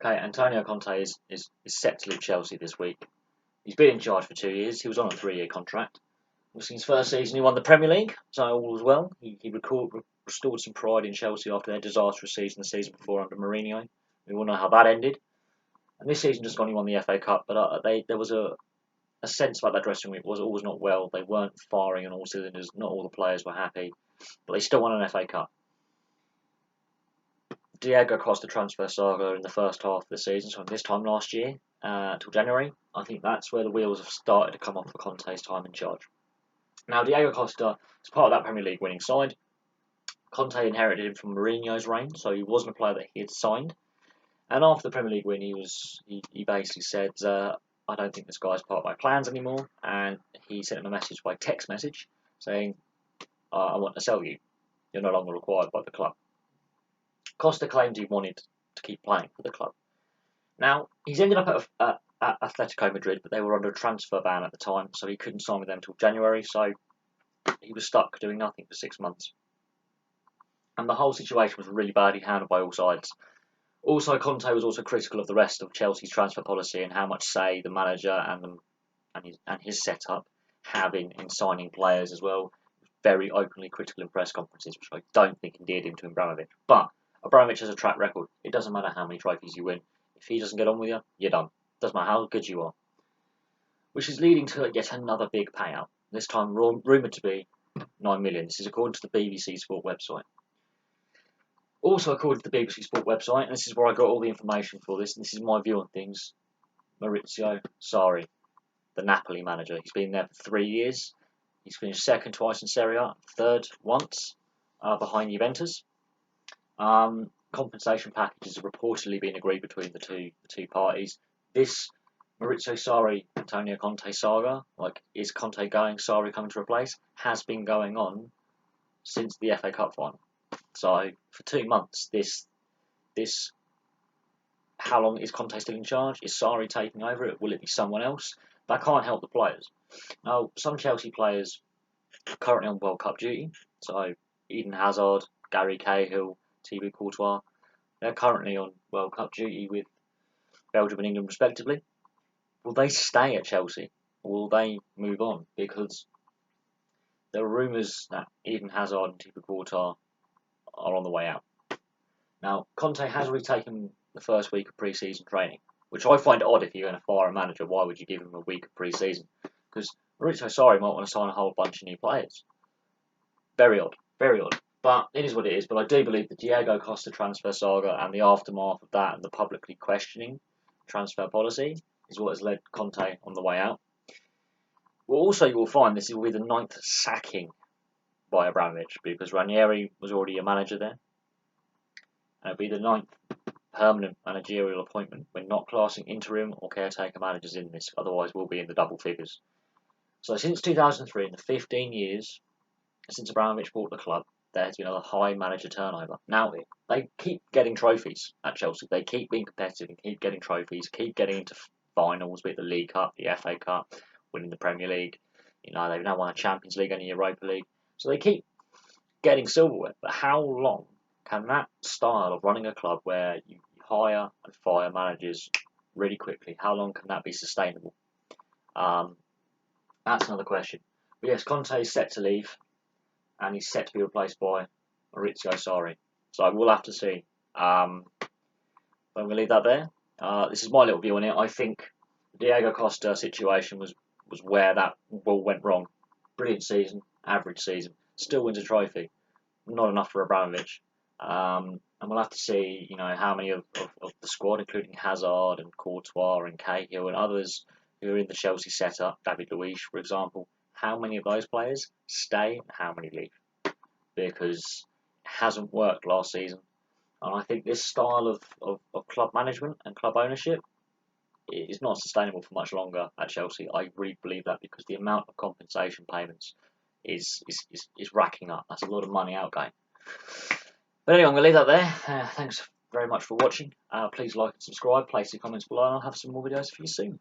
Okay, Antonio Conte is set to leave Chelsea this week. He's been in charge for 2 years. He was on a 3-year contract. It was his first season. He won the Premier League, so all was well. He restored some pride in Chelsea after their disastrous season the season before under Mourinho. We all know how that ended. And this season just gone, he won the FA Cup, but there was a sense about that dressing room. It was always not well. They weren't firing on all cylinders. Not all the players were happy, but they still won an FA Cup. Diego Costa transfer saga in the first half of the season, so this time last year till January, I think that's where the wheels have started to come off for Conte's time in charge. Now, Diego Costa is part of that Premier League winning side. Conte inherited him from Mourinho's reign, so he wasn't a player that he had signed. And after the Premier League win, he basically said, I don't think this guy's part of my plans anymore, and he sent him a message by text message saying, I want to sell you. You're no longer required by the club. Costa claimed he wanted to keep playing for the club. Now, he's ended up at Atletico Madrid, but they were under a transfer ban at the time, so he couldn't sign with them until January, so he was stuck doing nothing for 6 months. And the whole situation was really badly handled by all sides. Also, Conte was also critical of the rest of Chelsea's transfer policy and how much say the manager and his setup have in signing players as well. Very openly critical in press conferences, which I don't think endeared him to Abramovich. But Abramovich has a track record. It doesn't matter how many trophies you win. If he doesn't get on with you, you're done. Doesn't matter how good you are. Which is leading to yet another big payout. This time rumoured to be 9 million. This is according to the BBC Sport website. Also, according to the BBC Sport website, and this is where I got all the information for this, and this is my view on things, Maurizio Sarri, the Napoli manager. He's been there for 3 years. He's finished second twice in Serie A, third once, behind Juventus. Compensation packages have reportedly been agreed between the two parties. This Maurizio Sarri, Antonio Conte saga, like is Conte going, Sarri coming to replace, has been going on since the FA Cup final. So for 2 months, this how long is Conte still in charge? Is Sarri taking over it? Will it be someone else? That can't help the players. Now, some Chelsea players are currently on World Cup duty. So Eden Hazard, Gary Cahill, Thibaut Courtois, they're currently on World Cup duty with Belgium and England respectively. Will they stay at Chelsea or will they move on? Because there are rumours that Eden Hazard and Thibaut Courtois are on the way out. Now, Conte has already taken the first week of pre-season training, which I find odd. If you're going to fire a manager, why would you give him a week of pre-season? Because Maurizio Sarri might want to sign a whole bunch of new players. Very odd, very odd. But it is what it is. But I do believe the Diego Costa transfer saga and the aftermath of that and the publicly questioning transfer policy is what has led Conte on the way out. Well, also you will find this will be the 9th sacking by Abramovich, because Ranieri was already a manager there. And it'll be the 9th permanent managerial appointment when not classing interim or caretaker managers in this, otherwise we'll be in the double figures. So since 2003, in the 15 years since Abramovich bought the club, there has been a high manager turnover. Now, they keep getting trophies at Chelsea. They keep being competitive and keep getting trophies, keep getting into finals with the League Cup, the FA Cup, winning the Premier League. You know, they've now won a Champions League and a Europa League. So they keep getting silverware. But how long can that style of running a club where you hire and fire managers really quickly, how long can that be sustainable? That's another question. But yes, Conte is set to leave, and he's set to be replaced by Maurizio Sarri. So we'll have to see. I'm going to leave that there. This is my little view on it. I think the Diego Costa situation was where that all went wrong. Brilliant season, average season, still wins a trophy. Not enough for Abramovich. And we'll have to see, how many of the squad, including Hazard and Courtois and Cahill and others who are in the Chelsea setup, David Luiz, for example, how many of those players stay and how many leave. Because it hasn't worked last season. And I think this style of club management and club ownership is not sustainable for much longer at Chelsea. I really believe that, because the amount of compensation payments is racking up. That's a lot of money outgoing. But anyway, I'm going to leave that there. Thanks very much for watching. Please like and subscribe. Place your comments below, and I'll have some more videos for you soon.